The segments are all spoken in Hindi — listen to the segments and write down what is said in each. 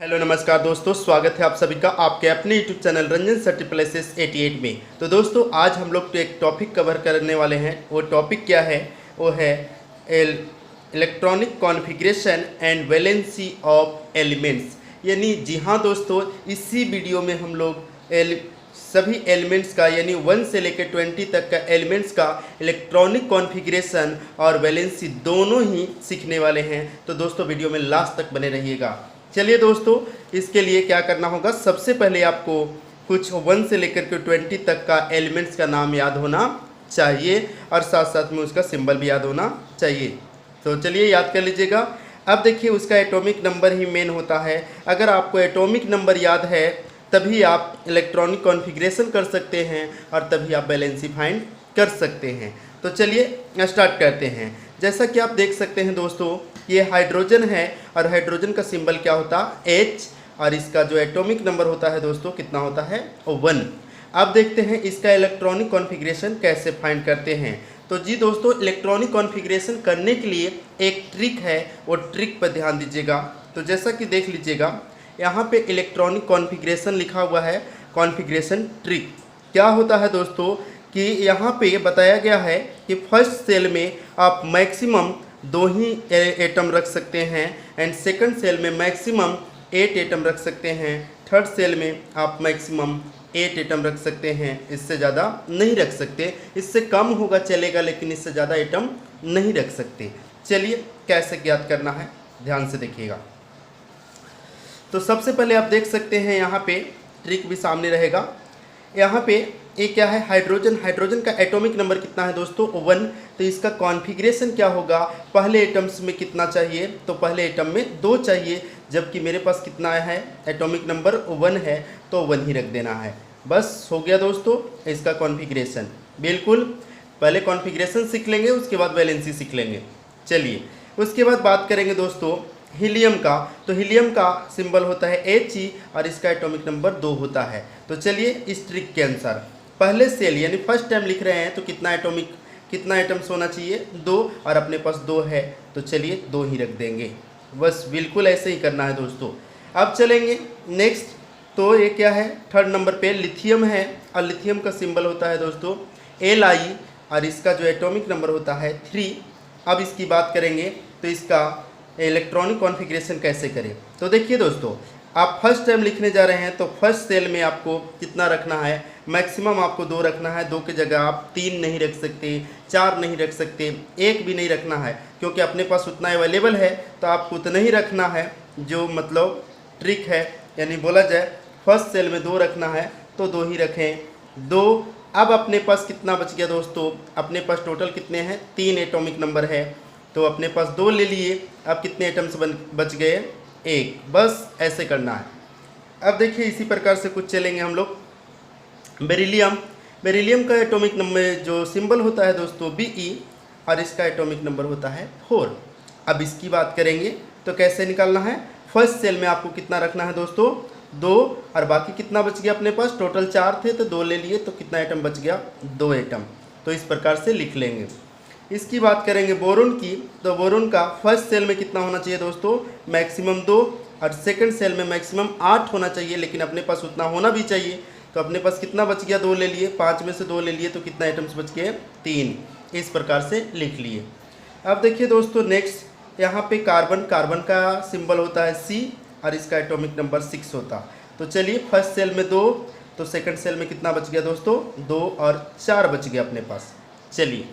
हेलो नमस्कार दोस्तों, स्वागत है आप सभी का आपके अपने YouTube channel Ranjan sir triple S 88 में। तो दोस्तों आज हम लोग एक टॉपिक कवर करने वाले हैं। वो टॉपिक क्या है? वो है electronic configuration and valency of elements. यानी जी हाँ दोस्तों, इसी वीडियो में हम लोग सभी एलिमेंट्स का यानी 1 से लेकर 20 तक का एलिमेंट्स का इलेक्ट्रॉनिक कॉन्फ़िगरेशन और वैलेंसी दोनों ही सीखने वाले हैं। तो दोस्तों वीडियो में लास्ट तक बने रहिएगा। चलिए दोस्तों, इसके लिए क्या करना होगा, सबसे पहले आपको कुछ 1 से लेकर के 20 तक का एलिमेंट्स का नाम याद होना चाहिए और साथ साथ में उसका सिंबल भी याद होना चाहिए। तो चलिए याद कर लीजिएगा। अब देखिए, उसका एटॉमिक नंबर ही मेन होता है। अगर आपको एटॉमिक नंबर याद है तभी आप इलेक्ट्रॉनिक कॉन्फ़िगरेशन कर सकते हैं और तभी आप वैलेंसी फाइंड कर सकते हैं। तो चलिए स्टार्ट करते हैं। जैसा कि आप देख सकते हैं दोस्तों, ये हाइड्रोजन है और हाइड्रोजन का सिंबल क्या होता है? H, और इसका जो एटॉमिक नंबर होता है दोस्तों कितना होता है? 1। अब देखते हैं इसका इलेक्ट्रॉनिक कॉन्फ़िगरेशन कैसे फाइंड करते हैं। तो जी दोस्तों, इलेक्ट्रॉनिक कॉन्फ़िगरेशन करने के लिए एक ट्रिक है, वो ट्रिक पर ध्यान दीजिएगा। तो जैसा कि देख लीजिएगा, यहाँ पे इलेक्ट्रॉनिक कॉन्फ़िगरेशन लिखा हुआ है, कॉन्फ़िगरेशन ट्रिक। क्या होता है दोस्तों कि यहाँ पे बताया गया है कि फर्स्ट सेल में आप मैक्सिमम 2 ही एटम रख सकते हैं एंड सेकंड सेल में मैक्सिमम 8 एटम रख सकते हैं। थर्ड सेल में आप मैक्सिमम 8 एटम रख सकते हैं, इससे ज़्यादा नहीं रख सकते। इससे कम होगा चलेगा, लेकिन इससे ज़्यादा एटम नहीं रख सकते। चलिए कैसे ज्ञात करना है, ध्यान से देखिएगा। तो सबसे पहले आप देख सकते हैं यहाँ पे ट्रिक भी सामने रहेगा। यहाँ पे ये क्या है? हाइड्रोजन। हाइड्रोजन का एटॉमिक नंबर कितना है दोस्तों? 1। तो इसका कॉन्फ़िगरेशन क्या होगा? पहले एटम्स में कितना चाहिए? तो पहले एटम में 2 चाहिए, जबकि मेरे पास कितना है? एटॉमिक नंबर 1 है, तो 1 ही रख देना है। बस हो गया दोस्तों इसका कॉन्फ़िगरेशन। बिल्कुल, पहले कॉन्फ़िगरेशन सीख लेंगे, उसके बाद वैलेंसी सीख लेंगे। चलिए उसके बाद बात करेंगे दोस्तों हीलियम का। तो हीलियम का सिंबल होता है He और इसका एटॉमिक नंबर 2 होता है। तो चलिए इस ट्रिक के अनुसार पहले सेल यानी फर्स्ट टाइम लिख रहे हैं तो कितना एटम्स होना चाहिए? 2, और अपने पास 2 है तो चलिए 2 ही रख देंगे। बस बिल्कुल ऐसे ही करना है दोस्तों। अब चलेंगे नेक्स्ट। तो ये क्या है? थर्ड नंबर पे लिथियम है और लिथियम का सिंबल होता है दोस्तों Li और इसका जो एटॉमिक नंबर होता है 3। अब इसकी बात करेंगे तो इसका इलेक्ट्रॉनिक कॉन्फ़िगरेशन कैसे करें। तो देखिए दोस्तों, आप फर्स्ट टाइम लिखने जा रहे हैं तो फर्स्ट सेल में आपको कितना रखना है? मैक्सिमम आपको 2 रखना है। 2 की जगह आप 3 नहीं रख सकते, 4 नहीं रख सकते, 1 भी नहीं रखना है, क्योंकि अपने पास उतना अवेलेबल है तो आपको उतना ही रखना है। जो मतलब ट्रिक है, यानी बोला जाए फर्स्ट सेल में 2 रखना है तो 2 ही रखें। 2। अब अपने पास कितना बच गया दोस्तों? अपने पास टोटल कितने हैं? 3 एटॉमिक नंबर है, तो अपने पास 2 ले लिए। अब कितने एटम्स बच गए? 1। बस ऐसे करना है। अब देखिए इसी प्रकार से कुछ चलेंगे हम लोग। बेरिलियम। बेरिलियम का एटॉमिक नंबर जो सिंबल होता है दोस्तों Be और इसका एटॉमिक नंबर होता है 4। अब इसकी बात करेंगे तो कैसे निकालना है? फर्स्ट सेल में आपको कितना रखना है दोस्तों? 2, और बाकी कितना बच गया अपने पास? टोटल 4 थे तो 2 ले लिए, तो कितना एटम बच गया? 2 एटम। तो इस प्रकार से लिख लेंगे। इसकी बात करेंगे बोरोन की। तो बोरोन का फर्स्ट सेल में कितना होना चाहिए दोस्तों? मैक्सिमम 2, और सेकंड सेल में मैक्सिमम 8 होना चाहिए, लेकिन अपने पास उतना होना भी चाहिए। तो अपने पास कितना बच गया? 2 ले लिए। 5 में से 2 ले लिए तो कितना आइटम्स बच गए? 3। इस प्रकार से लिख लिए। अब देखिए दोस्तों नेक्स्ट, यहाँ पे कार्बन। कार्बन का सिंबल होता है C और इसका एटॉमिक नंबर 6 होता। तो चलिए फर्स्ट सेल में 2, तो सेकंड सेल में कितना बच गया दोस्तों? 2 और 4 बच गया अपने पास। चलिए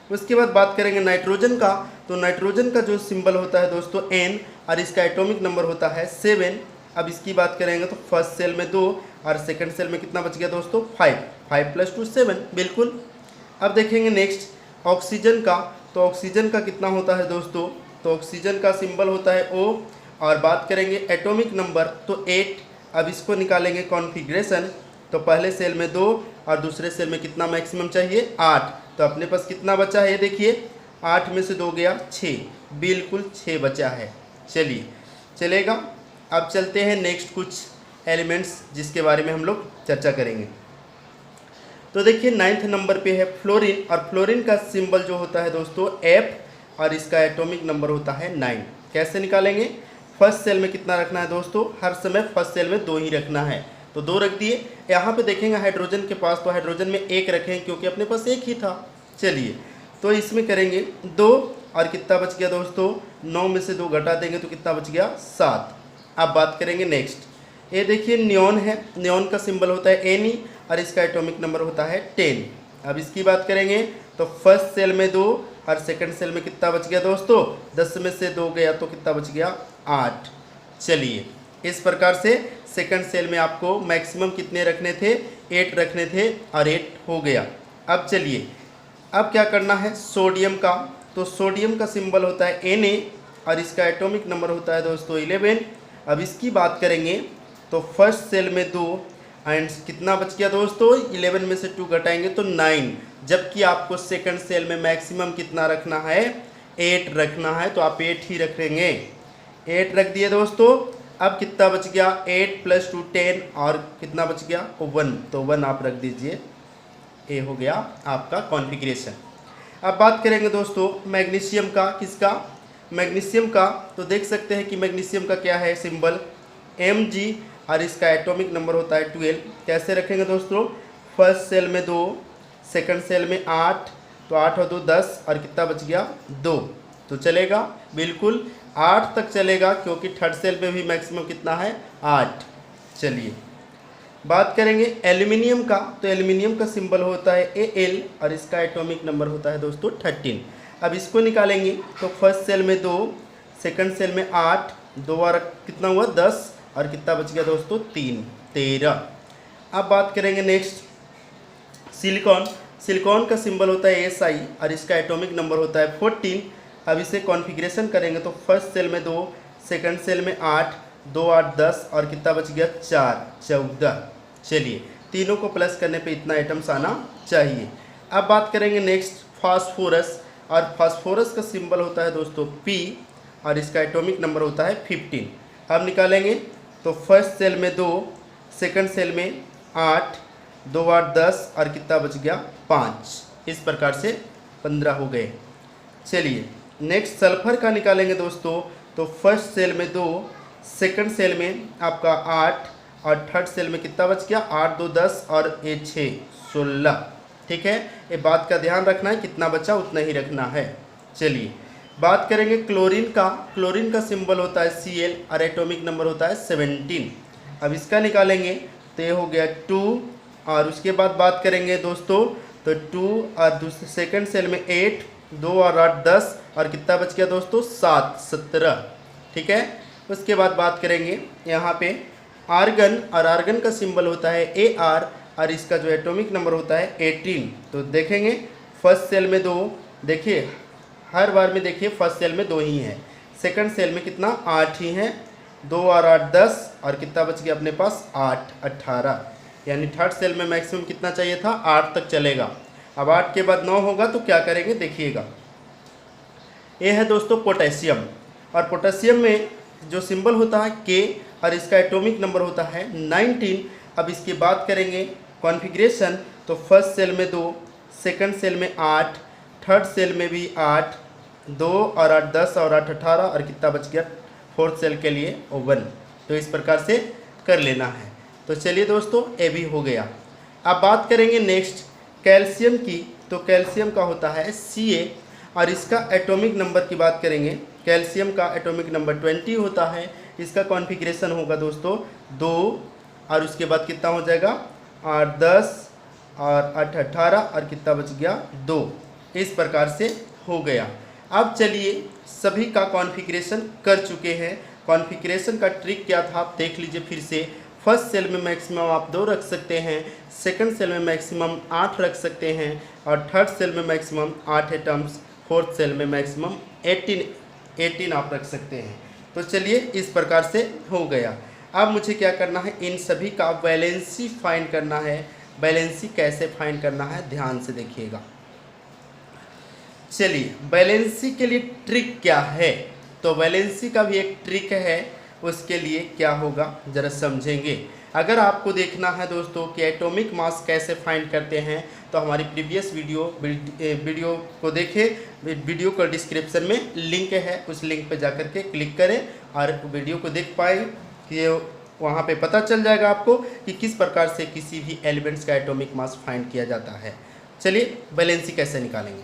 उसके बाद बात करेंगे नाइट्रोजन का। तो नाइट्रोजन का जो सिंबल होता है दोस्तों N और इसका एटॉमिक नंबर होता है 7। अब इसकी बात करेंगे तो फर्स्ट सेल में 2 और सेकंड सेल में कितना बच गया दोस्तों? 5। 5 + 2 7। बिल्कुल। अब देखेंगे नेक्स्ट ऑक्सीजन का। तो ऑक्सीजन का कितना होता है दोस्तों? तो ऑक्सीजन का सिंबल होता है O और बात करेंगे एटॉमिक नंबर तो 8। अब इसको निकालेंगे कॉन्फ़िगरेशन। तो पहले सेल में 2 और दूसरे सेल में कितना मैक्सिमम चाहिए? 8। तो अपने पास कितना बचा है? ये देखिए 8 में से 2 गया 6। बिल्कुल 6 बचा है। चलिए चलेगा। अब चलते हैं नेक्स्ट कुछ एलिमेंट्स जिसके बारे में हम लोग चर्चा करेंगे। तो देखिए 9th नंबर पे है फ्लोरीन, और फ्लोरीन का सिंबल जो होता है दोस्तों F और इसका एटॉमिक नंबर होता है 9। कैसे निकालेंगे? फर्स्ट सेल में कितना रखना है दोस्तों, हर समय फर्स्ट सेल में 2 ही रखना है, तो 2 रख दिए। यहाँ पे देखेंगे हाइड्रोजन के पास, तो हाइड्रोजन में 1 रखें क्योंकि अपने पास 1 ही था। चलिए तो इसमें करेंगे 2 और कितना बच गया दोस्तों, 9 में से 2 घटा देंगे तो कितना बच गया 7। अब बात करेंगे नेक्स्ट, ये देखिए नियॉन है, नियॉन का सिंबल होता है Ne और इसका एटॉमिक नंबर होता है 10। अब इसकी बात करेंगे तो फर्स्ट सेल में 2 और सेकंड सेल में कितना बच गया दोस्तों, 10 में से 2 गया तो कितना बच गया 8। चलिए इस प्रकार से सेकंड सेल में आपको मैक्सिमम कितने रखने थे, 8 रखने थे और 8 हो गया। अब चलिए अब क्या करना है सोडियम का, तो सोडियम का सिंबल होता है Na और इसका एटॉमिक नंबर होता है दोस्तों 11। अब इसकी बात करेंगे तो फर्स्ट सेल में 2 एंड कितना बच गया दोस्तों, 11 में से 2 घटाएंगे तो 9, जबकि आपको सेकंड सेल में मैक्सिमम कितना रखना है, 8 रखना है, तो आप 8 ही रखेंगे। 8 रख दिए दोस्तों। अब कितना बच गया, 8 + 2 10 और कितना बच गया 1, तो 1 आप रख दीजिए। ये हो गया आपका कॉन्फ़िगरेशन। अब बात करेंगे दोस्तों मैग्नीशियम का, किसका, मैग्नीशियम का, तो देख सकते हैं कि मैग्नीशियम का क्या है सिंबल Mg और इसका एटॉमिक नंबर होता है 12। कैसे रखेंगे दोस्तों, फर्स्ट सेल में 2, सेकंड सेल में 8, तो 8 और 2 10 और कितना बच गया 2, तो चलेगा बिल्कुल 8 तक चलेगा क्योंकि थर्ड सेल में भी मैक्सिमम कितना है 8। चलिए बात करेंगे एल्यूमिनियम का, तो एल्यूमिनियम का सिंबल होता है Al और इसका एटॉमिक नंबर होता है दोस्तों 13। अब इसको निकालेंगे तो फर्स्ट सेल में 2, सेकंड सेल में 8, 2 और कितना हुआ 10 और कितना बच गया दोस्तों 3, 13। अब बात करेंगे नेक्स्ट सिलिकॉन, सिलिकॉन का सिंबल होता है Si और इसका एटॉमिक नंबर होता है 14। अब इसे कॉन्फ़िगरेशन करेंगे तो फर्स्ट सेल में 2, सेकंड सेल में 8, 2 8 10 और कितना बच गया 4, 14। चलिए तीनों को प्लस करने पे इतना आइटम्स आना चाहिए। अब बात करेंगे नेक्स्ट फास्फोरस, और फास्फोरस का सिंबल होता है दोस्तों P और इसका एटॉमिक नंबर होता है 15। अब निकालेंगे तो फर्स्ट सेल में 2, सेकंड सेल में 8, 2 8 10 और कितना बच गया 5। इस प्रकार से 15 हो गए। चलिए नेक्स्ट सल्फर का निकालेंगे दोस्तों, तो फर्स्ट सेल में 2, सेकंड सेल में आपका 8 और थर्ड सेल में कितना बच गया 8 2 10 और ये 6 16। ठीक है, ये बात का ध्यान रखना है, कितना बचा उतना ही रखना है। चलिए बात करेंगे क्लोरीन का, क्लोरीन का सिंबल होता है Cl और एटॉमिक नंबर होता है 17। अब इसका निकालेंगे तो ये हो गया 2 और उसके बाद बात करेंगे दोस्तों तो 2 और दूसरे सेकंड सेल में 8, 2 और 8 10 और कितना बच गया दोस्तों 7 17। ठीक है, उसके बाद बात करेंगे यहाँ पे आर्गन, और आर्गन का सिंबल होता है Ar और इसका जो एटॉमिक नंबर होता है 18। तो देखेंगे फर्स्ट सेल में 2, देखिए हर बार में देखिए फर्स्ट सेल में 2 ही है, सेकंड सेल में कितना 8 ही हैं, 2 और 8 10 और कितना बच गया अपने पास 8 18। यानी थर्ड सेल में मैक्सिमम कितना चाहिए था 8 तक चलेगा। अब 8 के बाद 9 होगा तो क्या करेंगे देखिएगा। ये है दोस्तों पोटेशियम, और पोटेशियम में जो सिंबल होता है K और इसका एटॉमिक नंबर होता है 19। अब इसकी बात करेंगे कॉन्फ़िगरेशन, तो फर्स्ट सेल में 2, सेकंड सेल में 8, थर्ड सेल में भी 8, 2 और 8 10 और 8 18 और कितना बच गया फोर्थ सेल के लिए 1। तो इस प्रकार से कर लेना है। तो चलिए दोस्तों ये भी हो गया। अब बात करेंगे नेक्स्ट कैल्शियम की, तो कैल्शियम का होता है Ca और इसका एटॉमिक नंबर की बात करेंगे, कैल्शियम का एटॉमिक नंबर 20 होता है। इसका कॉन्फ़िगरेशन होगा दोस्तों 2 और उसके बाद कितना हो जाएगा 8 10 और 8 18 और कितना बच गया 2। इस प्रकार से हो गया। अब चलिए सभी का कॉन्फ़िगरेशन कर चुके हैं। कॉन्फ़िगरेशन का ट्रिक क्या था आप देख लीजिए फिर से। फर्स्ट सेल में मैक्सिमम आप 2 रख सकते हैं, सेकंड सेल में मैक्सिमम 8 रख सकते हैं और थर्ड सेल में मैक्सिमम 8 एटम्स, फोर्थ सेल में मैक्सिमम 18 आप रख सकते हैं। तो चलिए इस प्रकार से हो गया। अब मुझे क्या करना है, इन सभी का वैलेंसी फाइंड करना है। वैलेंसी कैसे फाइंड करना है ध्यान से देखिएगा। चलिए वैलेंसी के लिए ट्रिक क्या है, तो वैलेंसी का भी एक ट्रिक है, उसके लिए क्या होगा ज़रा समझेंगे। अगर आपको देखना है दोस्तों कि एटॉमिक मास कैसे फाइंड करते हैं तो हमारी प्रीवियस वीडियो को देखें। वीडियो का डिस्क्रिप्शन में लिंक है, उस लिंक पर जाकर के क्लिक करें और वीडियो को देख पाए कि वहाँ पे पता चल जाएगा आपको कि किस प्रकार से किसी भी एलिमेंट्स का एटॉमिक मास फाइंड किया जाता है। चलिए वैलेंसी कैसे निकालेंगे।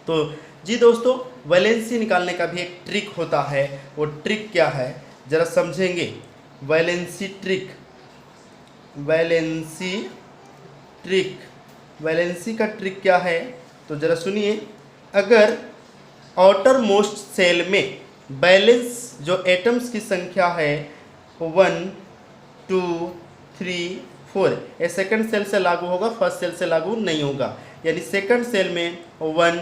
तो जी दोस्तों, वैलेंसी निकालने का भी एक ट्रिक होता है। वो ट्रिक क्या है ज़रा समझेंगे। वैलेंसी का ट्रिक क्या है तो ज़रा सुनिए। अगर आउटर मोस्ट सेल में बैलेंस जो एटम्स की संख्या है 1 2 3 4, ये सेकंड सेल से लागू होगा, फर्स्ट सेल से लागू नहीं होगा। यानी सेकंड सेल में 1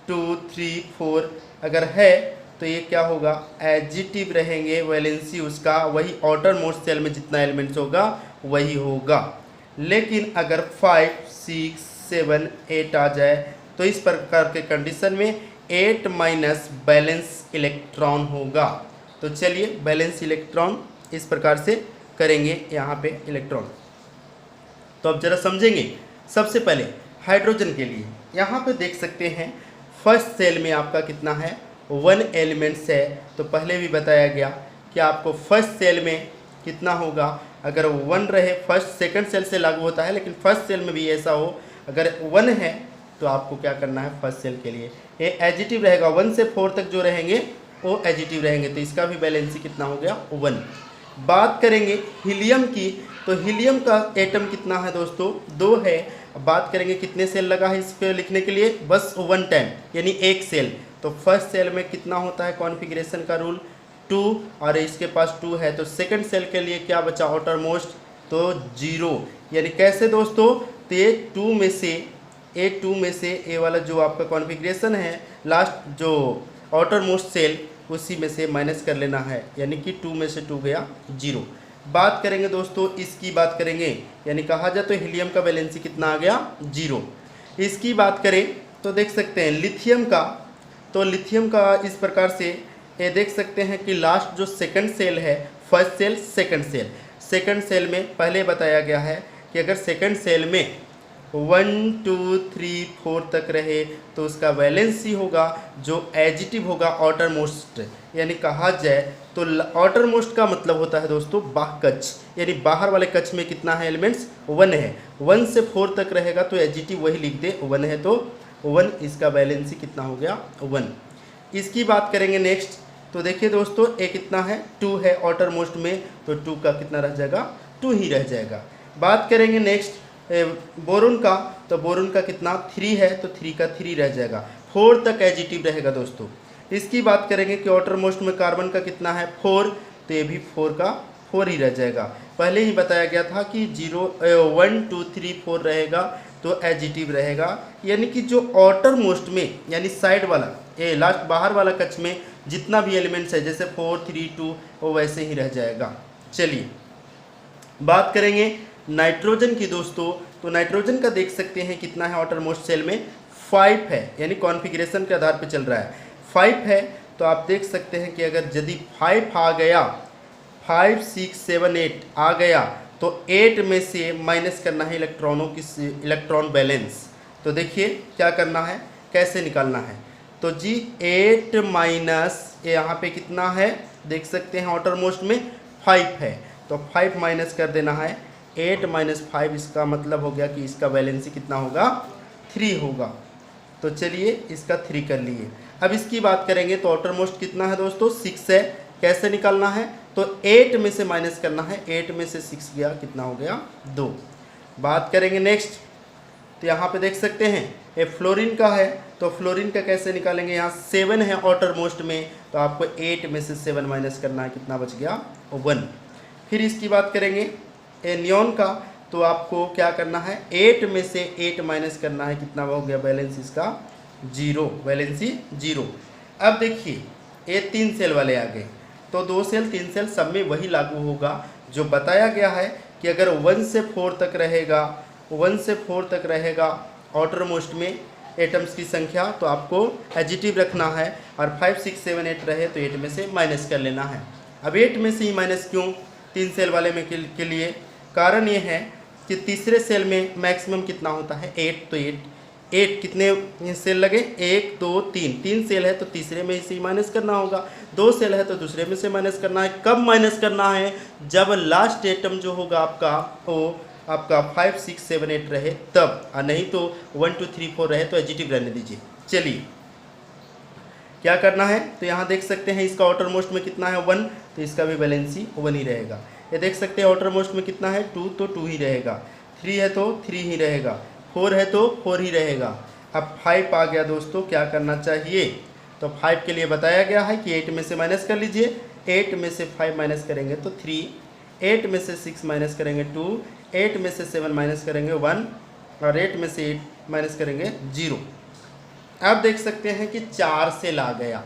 2 3 4 अगर है तो ये क्या होगा, एडिटिव रहेंगे। वैलेंसी उसका वही आउटर मोस्ट सेल में जितना एलिमेंट्स होगा वही होगा। लेकिन अगर 5 6 7 8 आ जाए तो इस प्रकार के कंडीशन में 8 माइनस बैलेंस इलेक्ट्रॉन होगा। तो चलिए बैलेंस इलेक्ट्रॉन इस प्रकार से करेंगे यहाँ पे इलेक्ट्रॉन। तो अब जरा समझेंगे। सबसे पहले हाइड्रोजन के लिए यहाँ पे देख सकते हैं फर्स्ट सेल में आपका कितना है, 1 एलिमेंट्स है। तो पहले भी बताया गया कि आपको फर्स्ट सेल में कितना होगा, अगर 1 रहे, फर्स्ट सेकंड सेल से लागू होता है लेकिन फर्स्ट सेल में भी ऐसा हो, अगर 1 है तो आपको क्या करना है, फर्स्ट सेल के लिए ये एडिटिव रहेगा। 1 से 4 तक जो रहेंगे वो एडिटिव रहेंगे, तो इसका भी वैलेंसी कितना हो गया, 1। बात करेंगे हीलियम की, तो हीलियम का एटम कितना है दोस्तों, 2 है। बात करेंगे कितने सेल लगा है इस पे लिखने के लिए, बस 1 टाइम यानी 1 सेल। तो फर्स्ट सेल में कितना होता है, कॉन्फ़िगरेशन का रूल 2 और इसके पास 2 है। तो सेकंड सेल के लिए क्या बचा आउटर मोस्ट, तो 0। यानी कैसे दोस्तों, तो ये 2 में से ए वाला जो आपका कॉन्फ़िगरेशन है लास्ट जो आउटर मोस्ट सेल उसी में से माइनस कर लेना है, यानी कि 2 में से 2 गया 0। बात करेंगे दोस्तों इसकी बात करेंगे, यानी कहा जाए तो हीलियम का वैलेंसी कितना आ गया, 0। इसकी बात करें तो देख सकते हैं लिथियम का, तो लिथियम का इस प्रकार से ये देख सकते हैं कि लास्ट जो सेकंड सेल है, फर्स्ट सेल सेकंड सेल में पहले बताया गया है कि अगर सेकंड सेल में 1 2 3 4 तक रहे तो उसका वैलेंसी होगा जो एडिटिव होगा आउटर मोस्ट। यानी कहा जाए तो आउटर मोस्ट का मतलब होता है दोस्तों बाह कक्ष, यानी बाहर वाले कक्ष में कितना है एलिमेंट्स, 1 है। 1 से 4 तक रहेगा तो एडिटिव वही लिख दे, 1 है तो 1, इसका वैलेंसी कितना हो गया, 1। इसकी बात करेंगे नेक्स्ट, तो देखिए दोस्तों ये कितना है, 2 है आउटर मोस्ट में, तो 2 का कितना रह जाएगा, 2 ही रह जाएगा। बात करेंगे नेक्स्ट बोरोन का, तो बोरोन का कितना 3 है, तो 3 का 3 रह जाएगा, 4 तक एडिटिव रहेगा दोस्तों। इसकी बात करेंगे कि आउटर मोस्ट में कार्बन का कितना है 4, तो ये भी 4 का 4 ही रह जाएगा। पहले ही बताया गया था कि 1 2 3 4 रहेगा तो एडिटिव रहेगा, यानी कि जो आउटर मोस्ट में यानी साइड वाला ये लास्ट बाहर वाला कक्ष में जितना भी एलिमेंट्स है जैसे 4 3 2 वो वैसे ही रह जाएगा। चलिए बात करेंगे नाइट्रोजन की दोस्तों, तो नाइट्रोजन का देख सकते हैं कितना है आउटर मोस्ट सेल में, 5 है, यानी कॉन्फ़िगरेशन के आधार पे चल रहा है 5 है। तो आप देख सकते हैं कि अगर यदि 5 आ गया, 5 6 7 8 आ गया तो 8 में से माइनस करना है इलेक्ट्रॉनों की इलेक्ट्रॉन बैलेंस। तो देखिए क्या करना है, कैसे निकालना है, तो जी 8 माइनस यहाँ पे कितना है देख सकते हैं आउटर मोस्ट में 5 है, तो 5 माइनस कर देना है, 8 माइनस 5 इसका मतलब हो गया कि इसका वैलेंसी कितना होगा, 3 होगा। तो चलिए इसका 3 कर लिए। अब इसकी बात करेंगे तो आउटर मोस्ट कितना है दोस्तों, 6 है। कैसे निकालना है, तो 8 में से माइनस करना है, 8 में से 6 गया कितना हो गया, 2। बात करेंगे नेक्स्ट, तो यहाँ पे देख सकते हैं ये फ्लोरीन का है, तो फ्लोरीन का कैसे निकालेंगे, यहाँ 7 है आउटर मोस्ट में, तो आपको 8 में से 7 माइनस करना है, कितना बच गया, 1। फिर इसकी बात करेंगे नियॉन का, तो आपको क्या करना है, 8 में से 8 माइनस करना है, कितना हो गया बैलेंस इसका, 0, वैलेंसी 0। अब देखिए ये 3 सेल वाले आ गए, तो 2 सेल 3 सेल सब में वही लागू होगा जो बताया गया है कि अगर 1 से 4 तक रहेगा, 1 से 4 तक रहेगा आउटर मोस्ट में एटम्स की संख्या, तो आपको एडिटिव रखना है, और 5 6 7 8 रहे तो 8 में से माइनस कर लेना है। अब 8 में से ही माइनस क्यों, 3 सेल वाले में के लिए। कारण ये है कि तीसरे सेल में मैक्सिमम कितना होता है 8, तो 8 कितने सेल लगे 1 2 3 सेल है तो तीसरे में से माइनस करना होगा, 2 सेल है तो दूसरे में से माइनस करना है। कब माइनस करना है? जब लास्ट एटम जो होगा आपका वो आपका 5 6 7 8 रहे तब, नहीं तो 1 2 3 4 रहे तो एडिटिव रहने दीजिए। चलिए क्या करना है, तो यहाँ देख सकते हैं इसका आउटर मोस्ट में कितना है 1, तो इसका भी वैलेंसी 1 ही रहेगा। ये देख सकते हैं आउटर मोस्ट में कितना है 2, तो 2 ही रहेगा, 3 है तो 3 ही रहेगा, 4 है तो 4 ही रहेगा। अब 5 आ गया दोस्तों, क्या करना चाहिए? तो 5 के लिए बताया गया है कि 8 में से माइनस कर लीजिए, 8 में से 5 माइनस करेंगे तो 3, 8 में से 6 माइनस करेंगे 2, 8 में से 7 माइनस करेंगे 1 और 8 में से 8 माइनस करेंगे 0। अब देख सकते हैं कि 4 सेल आ गया।